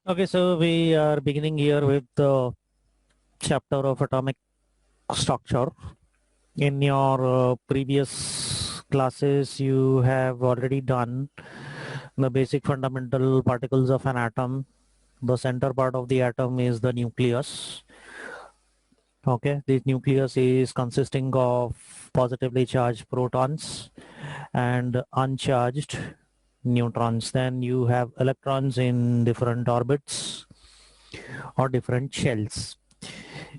Okay, so we are beginning here with the chapter of atomic structure. In your previous classes, you have already done the basic fundamental particles of an atom. The center part of the atom is the nucleus. Okay, the nucleus is consisting of positively charged protons and uncharged neutrons. Then you have electrons in different orbits or different shells.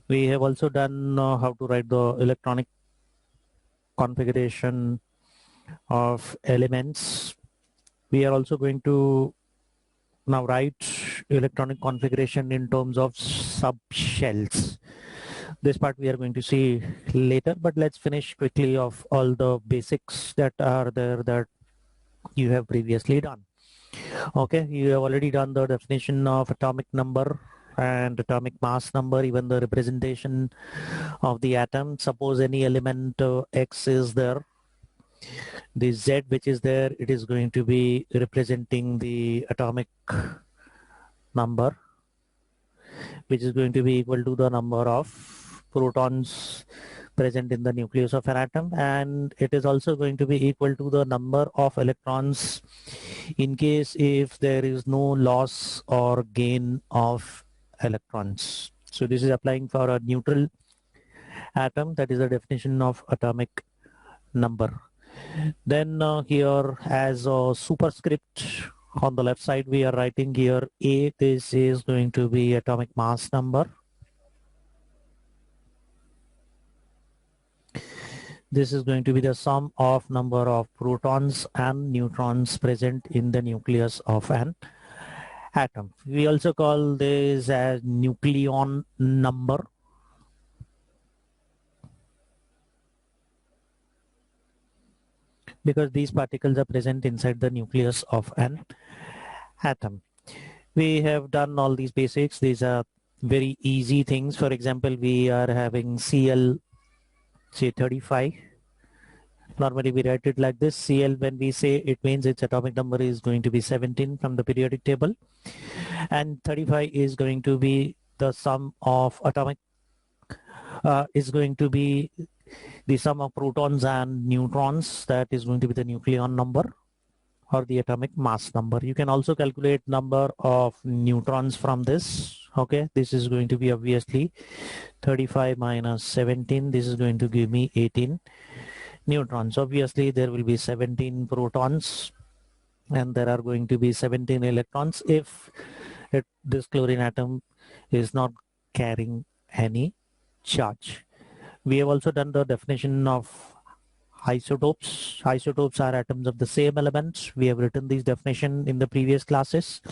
We have also done how to write the electronic configuration of elements. We are also going to now write electronic configuration in terms of subshells. This part we are going to see later, but let's finish quickly of all the basics that are there that you have previously done. Okay, you have already done the definition of atomic number and atomic mass number, even the representation of the atom. Suppose any element X is there, the Z which is there, it is going to be representing the atomic number, which is going to be equal to the number of protons present in the nucleus of an atom, and it is also going to be equal to the number of electrons in case if there is no loss or gain of electrons. So this is applying for a neutral atom. That is the definition of atomic number. Then here as a superscript on the left side we are writing here A. This is going to be atomic mass number. This is going to be the sum of number of protons and neutrons present in the nucleus of an atom. We also call this as nucleon number. Because these particles are present inside the nucleus of an atom. We have done all these basics. These are very easy things. For example, we are having Cl, say 35. Normally we write it like this. Cl, when we say, it means its atomic number is going to be 17 from the periodic table, and 35 is going to be the sum of atomic is going to be the sum of protons and neutrons. That is going to be the nucleon number or the atomic mass number. You can also calculate number of neutrons from this. Okay, this is going to be obviously 35 minus 17. This is going to give me 18 neutrons. Obviously there will be 17 protons and there are going to be 17 electrons if this chlorine atom is not carrying any charge. We have also done the definition of isotopes. Isotopes are atoms of the same element. We have written these definition in the previous classes,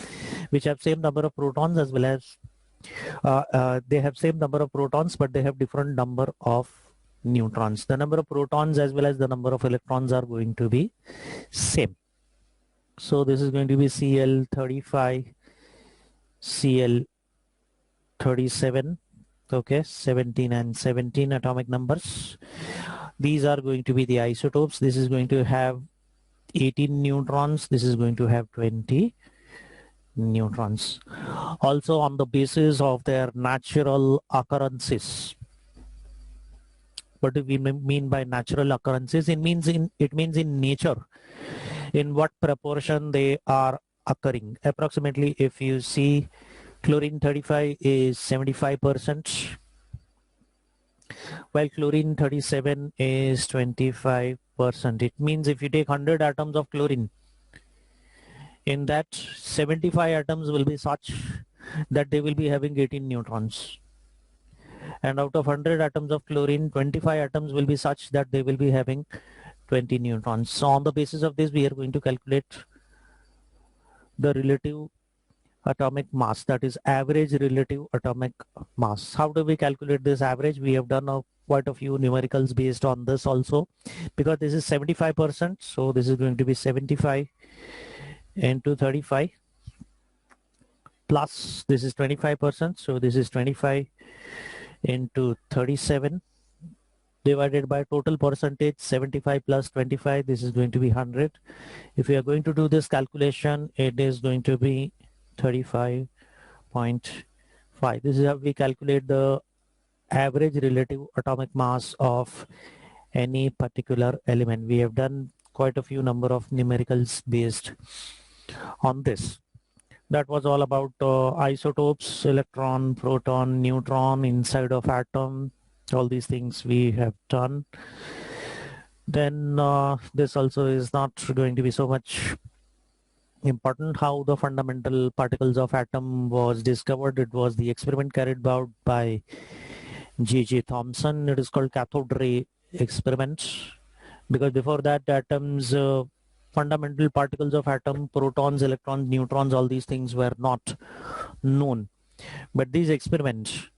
which have same number of protons as well as they have same number of protons, but they have different number of neutrons. The number of protons as well as the number of electrons are going to be same. So this is going to be Cl35, Cl37. Okay, 17 and 17 atomic numbers. These are going to be the isotopes. This is going to have 18 neutrons. This is going to have 20 neutrons. Also on the basis of their natural occurrences. What do we mean by natural occurrences? It means in nature, in what proportion they are occurring. Approximately, if you see, chlorine 35 is 75%, while chlorine 37 is 25%. It means if you take 100 atoms of chlorine, in that 75 atoms will be such that they will be having 18 neutrons. And out of 100 atoms of chlorine, 25 atoms will be such that they will be having 20 neutrons. So on the basis of this, we are going to calculate the relative atomic mass, that is average relative atomic mass. How do we calculate this average? We have done quite a few numericals based on this also, because this is 75%. So this is going to be 75 into 35 plus this is 25%. So this is 25 into 37 divided by total percentage 75 plus 25. This is going to be 100. If we are going to do this calculation, it is going to be 35 0.5. This is how we calculate the average relative atomic mass of any particular element. We have done quite a few number of numericals based on this. That was all about isotopes, electron, proton, neutron inside of atom. All these things we have done. Then this also is not going to be so much important. How the fundamental particles of atom was discovered. It was the experiment carried out by J.J. Thomson. It is called cathode ray experiment, because before that atoms, fundamental particles of atom, protons, electrons, neutrons, all these things were not known. But these experiments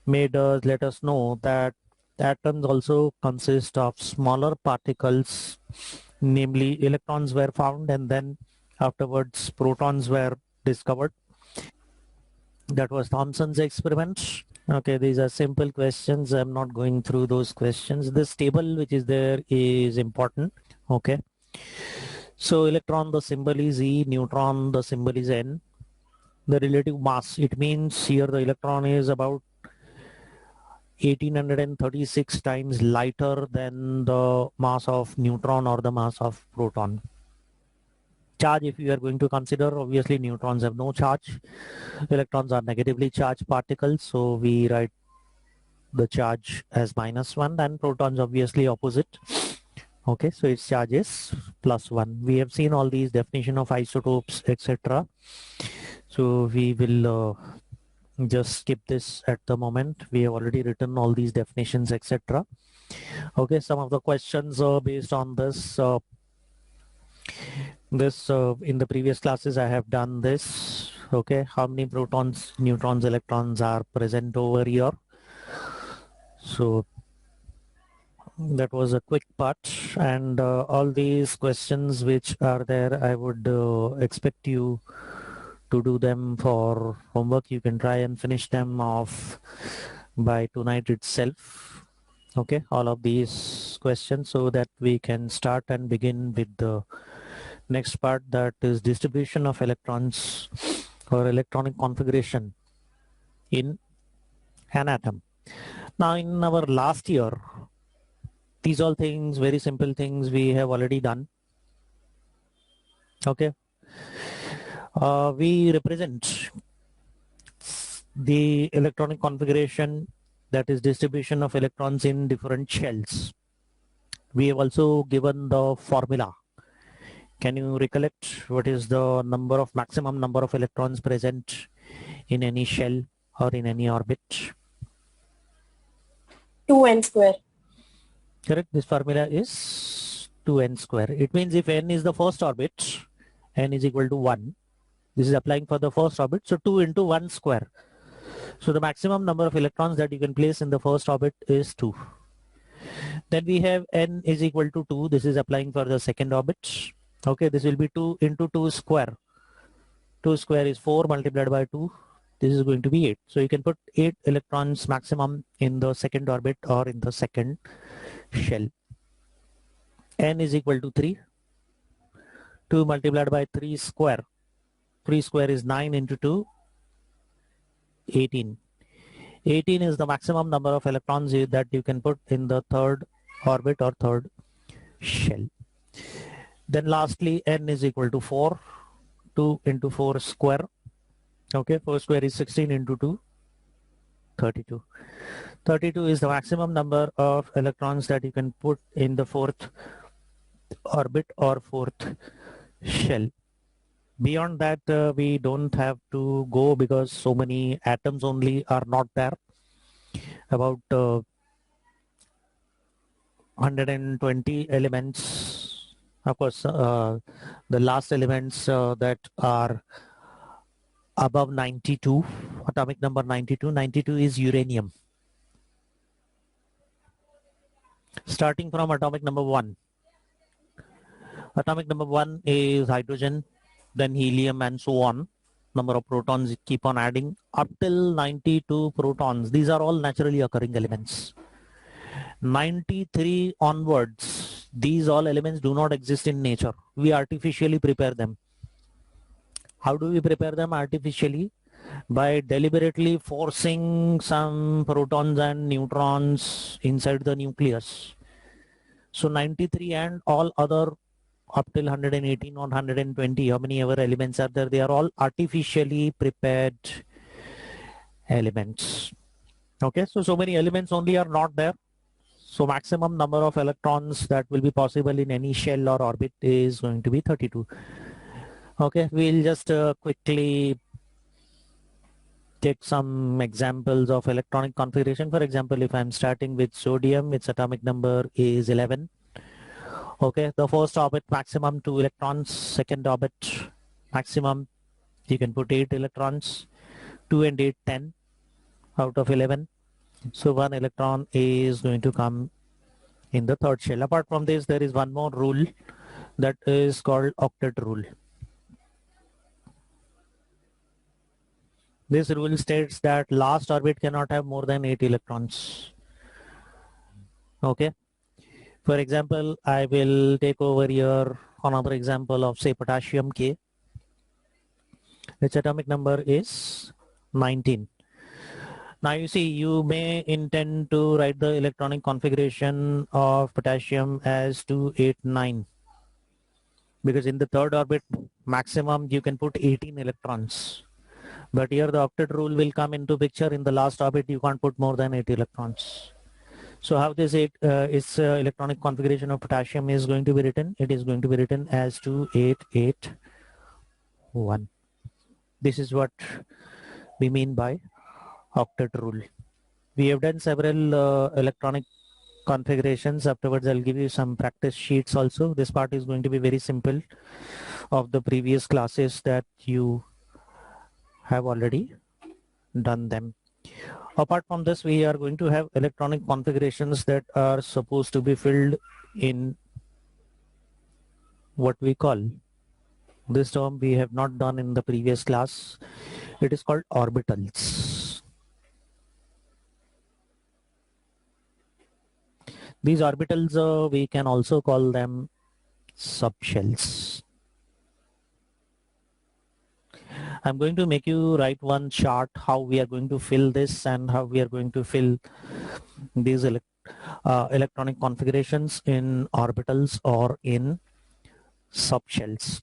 made us let us know that atoms also consist of smaller particles, namely electrons were found, and then afterwards protons were discovered. That was Thomson's experiment. Okay, these are simple questions. I'm not going through those questions. This table which is there is important. Okay, so electron, the symbol is E, neutron, the symbol is N. The relative mass, it means here the electron is about 1836 times lighter than the mass of neutron or the mass of proton. Charge, if you are going to consider, obviously neutrons have no charge. Electrons are negatively charged particles, so we write the charge as -1, and protons obviously opposite. Okay, so its charge is +1. We have seen all these definition of isotopes, etc. So we will just skip this at the moment. We have already written all these definitions, etc. Okay, some of the questions based on this. In the previous classes I have done this. Okay, how many protons, neutrons, electrons are present over here? So that was a quick part, and all these questions which are there, I would expect you to do them for homework. You can try and finish them off by tonight itself. Okay, all of these questions, so that we can start and begin with the next part, that is distribution of electrons or electronic configuration in an atom. Now in our last year, these all things, very simple things, we have already done. Okay, we represent the electronic configuration, that is distribution of electrons in different shells. We have also given the formula. Can you recollect what is the maximum number of electrons present in any shell or in any orbit? 2n square. Correct. This formula is 2n square. It means if n is the first orbit, n is equal to 1. This is applying for the first orbit. So 2 into 1 square. So the maximum number of electrons that you can place in the first orbit is 2. Then we have n is equal to 2. This is applying for the second orbit. Okay, this will be 2 into 2 square. 2 square is 4 multiplied by 2. This is going to be 8. So you can put 8 electrons maximum in the second orbit or in the second shell. N is equal to 3. 2 multiplied by 3 square. 3 square is 9 into 2, 18. 18 is the maximum number of electrons that you can put in the third orbit or third shell. Then lastly, n is equal to 4. 2 into 4 square. Okay, 4 square is 16 into 2, 32. 32 is the maximum number of electrons that you can put in the fourth orbit or fourth shell. Beyond that, we don't have to go, because so many atoms only are not there. About 120 elements. Of course, the last elements that are above 92, atomic number 92. 92 is uranium. Starting from atomic number 1. Atomic number 1 is hydrogen, then helium, and so on. Number of protons keep on adding up till 92 protons. These are all naturally occurring elements. 93 onwards, these all elements do not exist in nature. We artificially prepare them. How do we prepare them artificially? by deliberately forcing some protons and neutrons inside the nucleus. So 93 and all other up till 118 or 120, how many ever elements are there, they are all artificially prepared elements. Okay, so many elements only are not there. So maximum number of electrons that will be possible in any shell or orbit is going to be 32. Okay, we'll just quickly take some examples of electronic configuration. For example, if I'm starting with sodium, its atomic number is 11. Okay, the first orbit maximum 2 electrons, second orbit maximum you can put 8 electrons, 2 and 8, 10 out of 11. So 1 electron is going to come in the third shell. Apart from this, there is one more rule that is called octet rule. This rule states that last orbit cannot have more than 8 electrons. Okay. For example, I will take over here another example of, say, potassium K. Its atomic number is 19. Now you see, you may intend to write the electronic configuration of potassium as 289, because in the third orbit maximum you can put 18 electrons. But here the octet rule will come into picture. In the last orbit you can't put more than 8 electrons. So how this electronic configuration of potassium is going to be written? It is going to be written as 2881. This is what we mean by octet rule. We have done several electronic configurations. Afterwards I'll give you some practice sheets also. This part is going to be very simple of the previous classes that you have already done them. Apart from this, we are going to have electronic configurations that are supposed to be filled in what we call, this term we have not done in the previous class. It is called orbitals. These orbitals, we can also call them subshells. I'm going to make you write one chart how we are going to fill this and how we are going to fill these electronic configurations in orbitals or in subshells.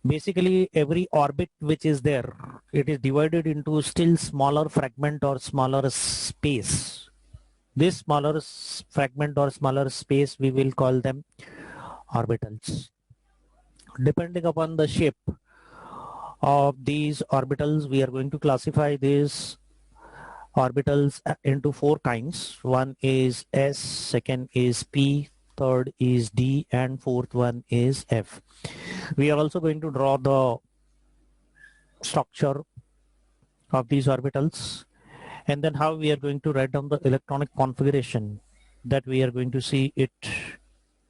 Basically, every orbit which is there, it is divided into still smaller fragment or smaller space. This smaller fragment or smaller space, we will call them orbitals. Depending upon the shape of these orbitals, we are going to classify these orbitals into 4 kinds. One is S, second is P, third is D, and fourth one is F. We are also going to draw the structure of these orbitals, and then how we are going to write down the electronic configuration, that we are going to see it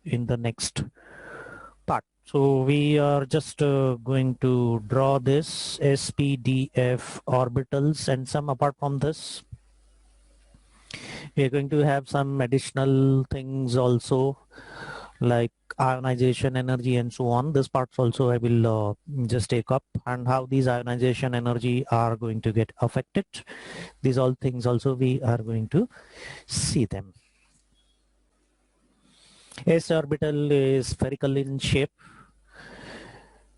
in the next part. So we are just going to draw this SPDF orbitals, and some apart from this we are going to have some additional things also, like ionization energy and so on. This parts also I will just take up, and how these ionization energy are going to get affected. These all things also we are going to see them. S orbital is spherical in shape.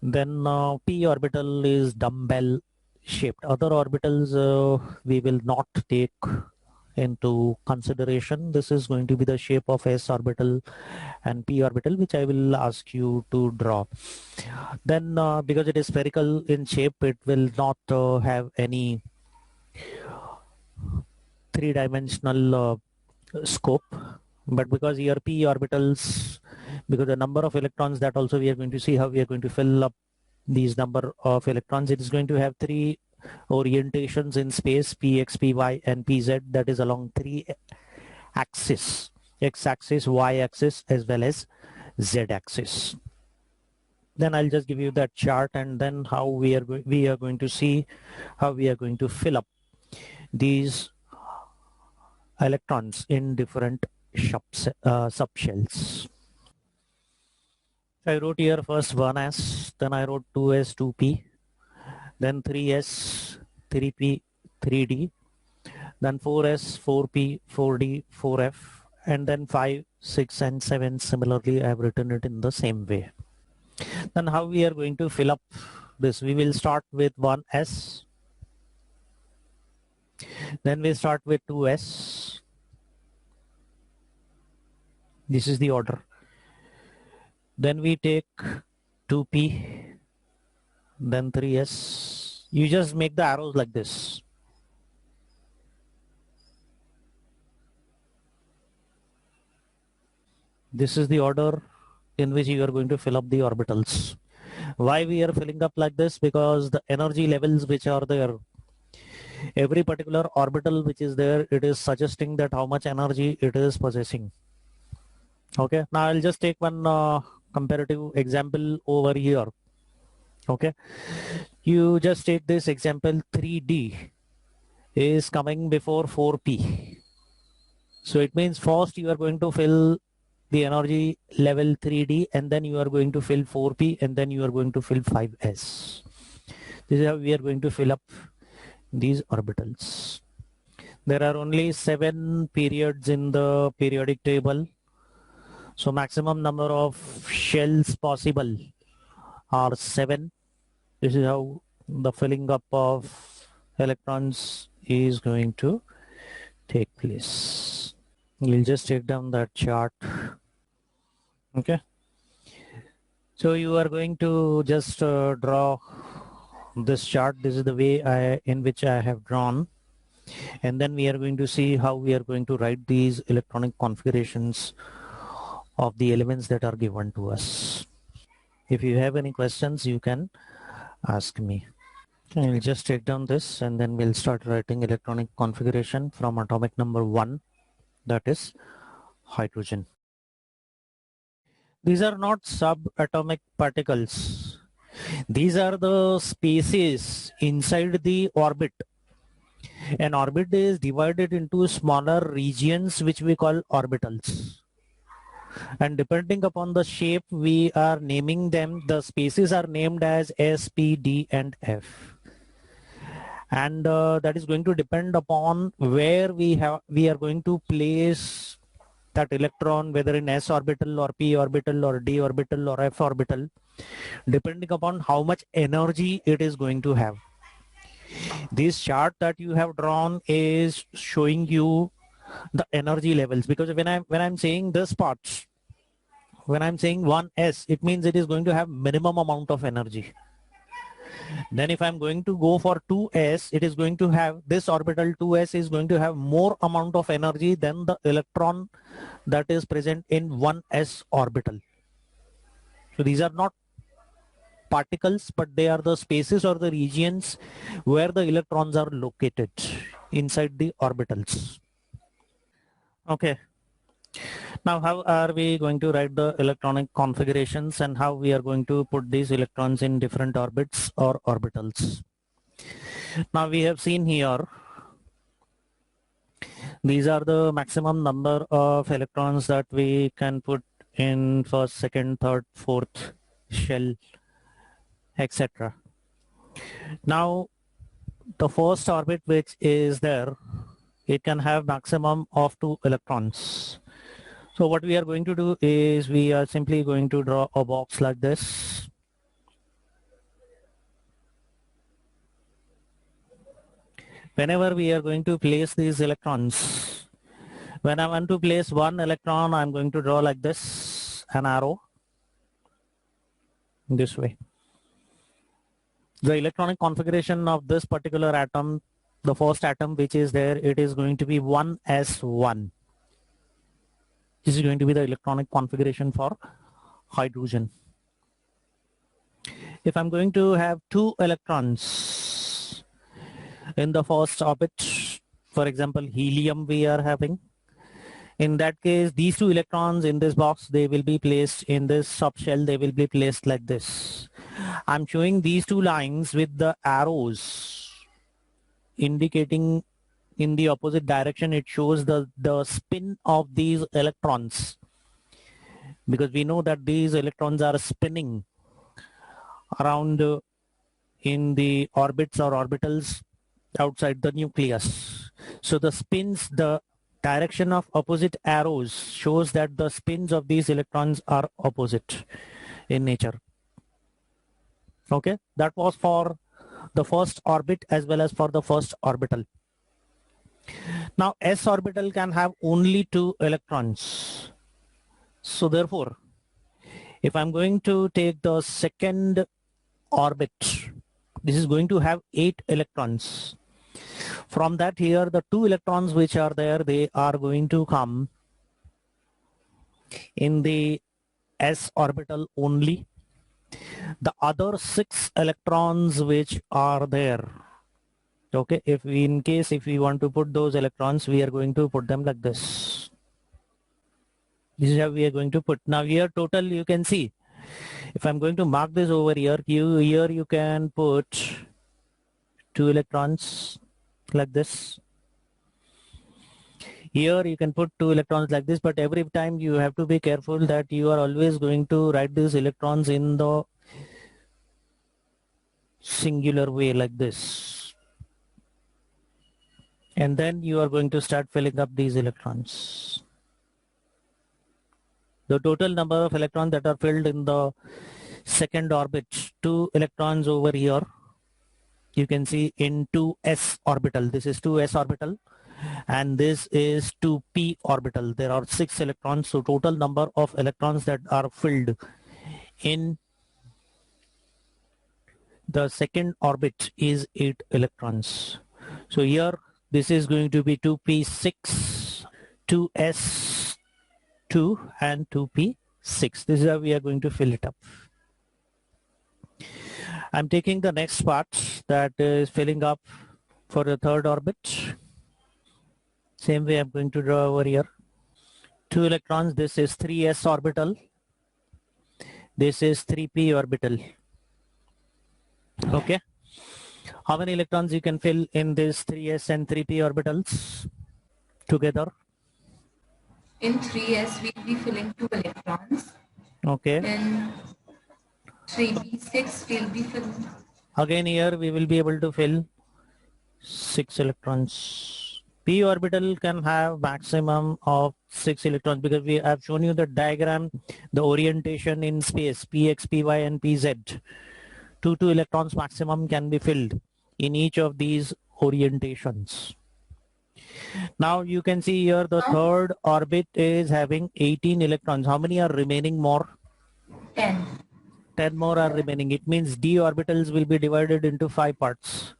Then P orbital is dumbbell shaped. Other orbitals we will not take into consideration. This is going to be the shape of S orbital and P orbital, which I will ask you to draw. Then because it is spherical in shape, it will not have any three-dimensional scope. But because here P orbitals, because the number of electrons, that also we are going to see how we are going to fill up these number of electrons. It is going to have 3 orientations in space, Px, Py, and Pz, that is along 3 axes, x-axis, y-axis, as well as z-axis. Then I'll just give you that chart, and then how we are going to see how we are going to fill up these electrons in different subshells. I wrote here first 1s, then I wrote 2s, 2p, then 3s, 3p, 3d, then 4s, 4p, 4d, 4f, and then 5, 6, and 7. Similarly, I have written it in the same way. Then how we are going to fill up this? We will start with 1s, then we start with 2s. This is the order. Then we take 2p, then 3s. You just make the arrows like this. This is the order in which you are going to fill up the orbitals. Why we are filling up like this? Because the energy levels which are there, every particular orbital which is there, it is suggesting that how much energy it is possessing. Okay, now I'll just take one comparative example over here. Okay, you just take this example, 3d is coming before 4p. So it means first you are going to fill the energy level 3d, and then you are going to fill 4p, and then you are going to fill 5s. This is how we are going to fill up these orbitals. There are only 7 periods in the periodic table. So maximum number of shells possible are 7. This is how the filling up of electrons is going to take place. We'll just take down that chart. Okay. So you are going to just draw this chart. This is the way in which I have drawn. And then we are going to see how we are going to write these electronic configurations of the elements that are given to us. If you have any questions, you can ask me. I'll just take down this, and then we'll start writing electronic configuration from atomic number 1, that is hydrogen. These are not subatomic particles. These are the spaces inside the orbit. An orbit is divided into smaller regions which we call orbitals. And depending upon the shape we are naming them, the spaces are named as S, P, D, and F. And that is going to depend upon where we are going to place that electron, whether in S orbital or P orbital or D orbital or F orbital, depending upon how much energy it is going to have. This chart that you have drawn is showing you the energy levels, because when I'm saying this part, when I'm saying 1s, it means it is going to have minimum amount of energy. Then if I'm going to go for 2s, it is going to have, this orbital 2s is going to have more amount of energy than the electron that is present in 1s orbital. So these are not particles, but they are the spaces or the regions where the electrons are located inside the orbitals. Okay. Now, how are we going to write the electronic configurations, and how we are going to put these electrons in different orbits or orbitals? Now we have seen here, these are the maximum number of electrons that we can put in first, second, third, fourth shell, etc. Now the first orbit which is there, it can have maximum of 2 electrons. So what we are going to do is we are simply going to draw a box like this. Whenever we are going to place these electrons, when I want to place 1 electron, I'm going to draw like this, an arrow this way. The electronic configuration of this particular atom, the first atom which is there, it is going to be 1s1. This is going to be the electronic configuration for hydrogen. If I'm going to have 2 electrons in the first orbit, for example, helium we are having, in that case, these 2 electrons in this box, they will be placed in this subshell, they will be placed like this. I'm showing these 2 lines with the arrows indicating in the opposite direction. It shows the spin of these electrons, because we know that these electrons are spinning around in the orbits or orbitals outside the nucleus. So the spins, the direction of opposite arrows shows that the spins of these electrons are opposite in nature. Okay, that was for the first orbit as well as for the first orbital. Now s orbital can have only 2 electrons. So therefore, if I'm going to take the second orbit, this is going to have 8 electrons. From that, here the 2 electrons which are there, they are going to come in the s orbital only. The other 6 electrons which are there, okay, if we, in case if we want to put those electrons, we are going to put them like this. This is how we are going to put. Now here total, you can see, if I'm going to mark this over here, here you can put 2 electrons like this. Here you can put 2 electrons like this, but every time you have to be careful that you are always going to write these electrons in the singular way like this. And then you are going to start filling up these electrons. The total number of electrons that are filled in the second orbit, 2 electrons over here, you can see in 2s orbital. This is 2s orbital and this is 2p orbital. There are 6 electrons, so total number of electrons that are filled in the second orbit is 8 electrons. So here this is going to be 2p6, 2s2 and 2p6. This is how we are going to fill it up. I'm taking the next part, that is filling up for the third orbit. Same way I'm going to draw over here. 2 electrons, this is 3s orbital. This is 3p orbital. Okay. How many electrons you can fill in this 3s and 3p orbitals together? In 3s, we'll be filling 2 electrons. Okay. In 3p6, we'll be filling. Again here we will be able to fill 6 electrons. P orbital can have maximum of 6 electrons because we have shown you the diagram, the orientation in space, px, py and pz. 2 electrons maximum can be filled in each of these orientations. Now you can see here the third orbit is having 18 electrons. How many are remaining more? 10. 10 more are remaining. It means d orbitals will be divided into 5 parts.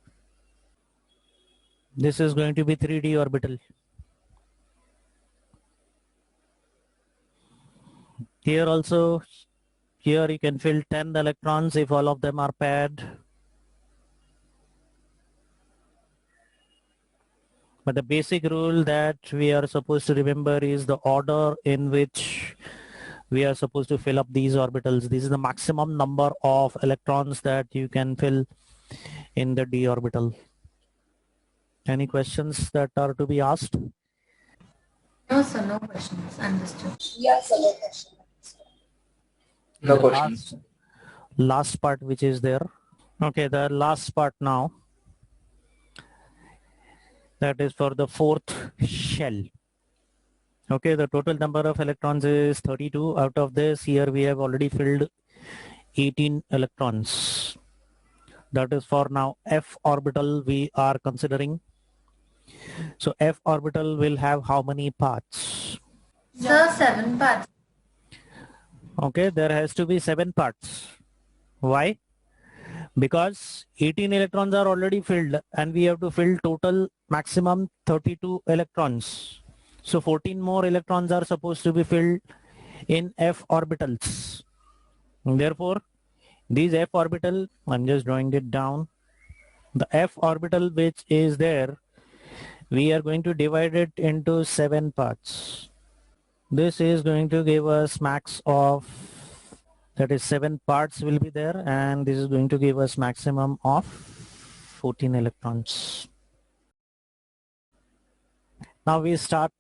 This is going to be 3d orbital. Here also, here you can fill 10 electrons if all of them are paired. But the basic rule that we are supposed to remember is the order in which we are supposed to fill up these orbitals. This is the maximum number of electrons that you can fill in the d orbital. Any questions that are to be asked? No, sir, no questions. Understood. Yes, sir, no questions. No questions. Last part which is there. Okay, the last part now. That is for the fourth shell. Okay, the total number of electrons is 32. Out of this, here we have already filled 18 electrons. That is for now f orbital we are considering. So f orbital will have how many parts? Sir, 7 parts. Okay, there has to be 7 parts. Why? Because 18 electrons are already filled and we have to fill total maximum 32 electrons. So 14 more electrons are supposed to be filled in f orbitals. Therefore, these f orbital, I'm just drawing it down. The f orbital which is there, we are going to divide it into 7 parts. This is going to give us max of, that is 7 parts will be there, and this is going to give us maximum of 14 electrons. Now we start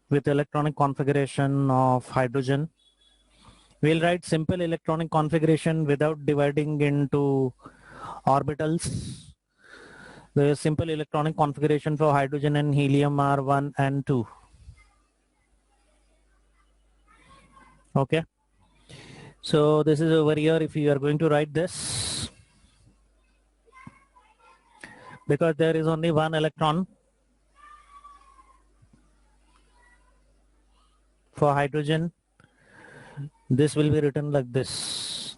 with electronic configuration of hydrogen. We'll write simple electronic configuration without dividing into orbitals. The simple electronic configuration for hydrogen and helium are 1 and 2. Okay. So this is over here. If you are going to write this, because there is only one electron for hydrogen, this will be written like this.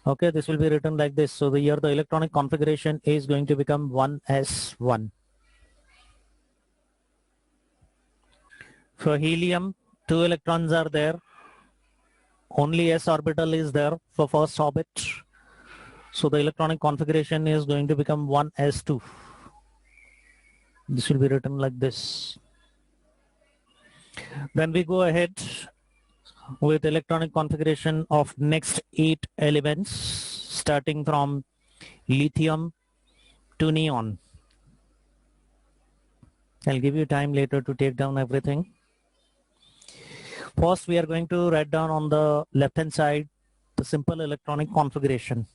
Okay, this will be written like this. So here the electronic configuration is going to become 1s1. For helium, 2 electrons are there. Only s orbital is there for first orbit. So the electronic configuration is going to become 1s2. This will be written like this. Then we go ahead with electronic configuration of next 8 elements, starting from lithium to neon. I'll give you time later to take down everything. First, we are going to write down on the left hand side the simple electronic configuration,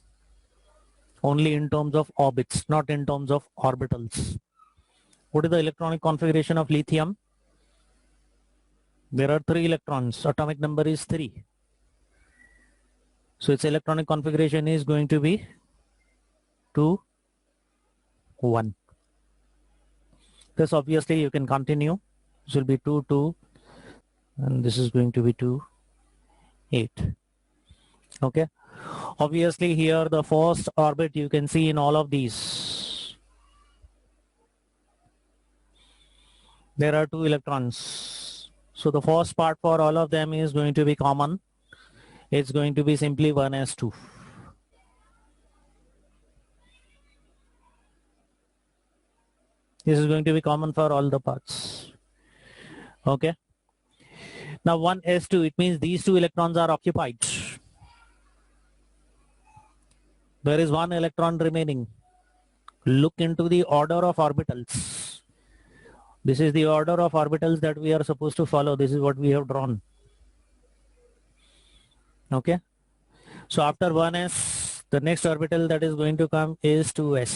only in terms of orbits, not in terms of orbitals. What is the electronic configuration of lithium? There are 3 electrons. Atomic number is 3. So its electronic configuration is going to be 2, 1. This obviously you can continue. This will be 2, 2. And this is going to be 2, 8. Okay. Obviously here the first orbit you can see in all of these. There are 2 electrons. So the first part for all of them is going to be common. It's going to be simply 1s2. This is going to be common for all the parts. Okay. Now 1s2, it means these 2 electrons are occupied. There is 1 electron remaining. Look into the order of orbitals. This is the order of orbitals that we are supposed to follow. This is what we have drawn. Okay. So after 1s, the next orbital that is going to come is 2s.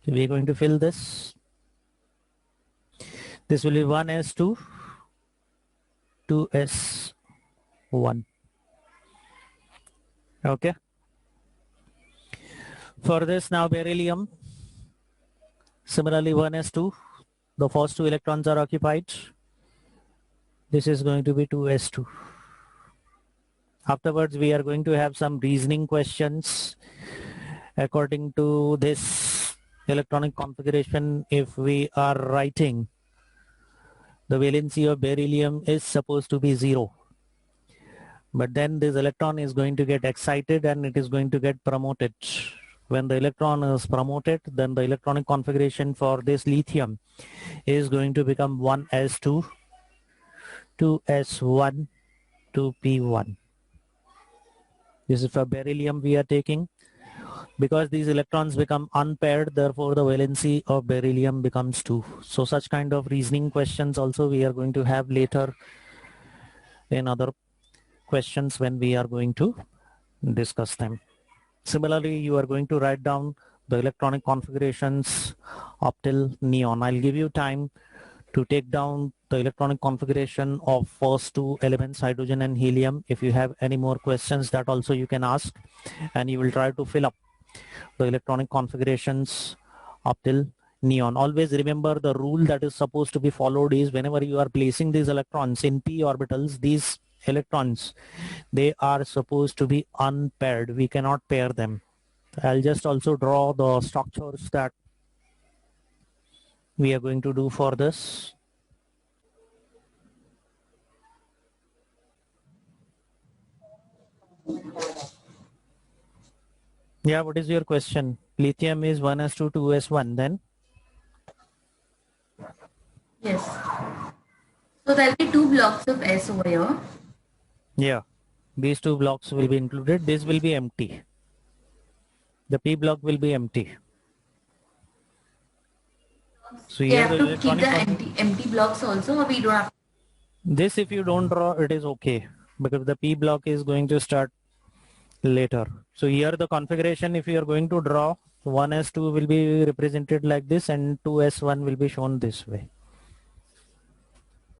So we are going to fill this. This will be 1s2, 2s1. Okay. For this now beryllium, similarly 1s2. The first 2 electrons are occupied. This is going to be 2s2. Afterwards, we are going to have some reasoning questions. According to this electronic configuration, if we are writing, the valency of beryllium is supposed to be 0. But then this electron is going to get excited and it is going to get promoted. When the electron is promoted, then the electronic configuration for this lithium is going to become 1s2, 2s1, 2p1. This is for beryllium we are taking. Because these electrons become unpaired, therefore the valency of beryllium becomes 2. So such kind of reasoning questions also we are going to have later in other questions when we are going to discuss them. Similarly, you are going to write down the electronic configurations up till neon. I'll give you time to take down the electronic configuration of first 2 elements, hydrogen and helium. If you have any more questions, that also you can ask, and you will try to fill up the electronic configurations up till neon. Always remember the rule that is supposed to be followed is whenever you are placing these electrons in p orbitals, these electrons, they are supposed to be unpaired. We cannot pair them. I'll just also draw the structures that we are going to do for this. Yeah, what is your question? Lithium is 1s2, 2s1, then? Yes. So there'll be 2 blocks of S over here. Yeah, these 2 blocks will be included. This will be empty. The P block will be empty. So We here have the to keep the empty blocks also, or we don't have to? This, if you don't draw, it is okay, because the P block is going to start later. So here the configuration, if you are going to draw, So 1s2 will be represented like this and 2s1 will be shown this way.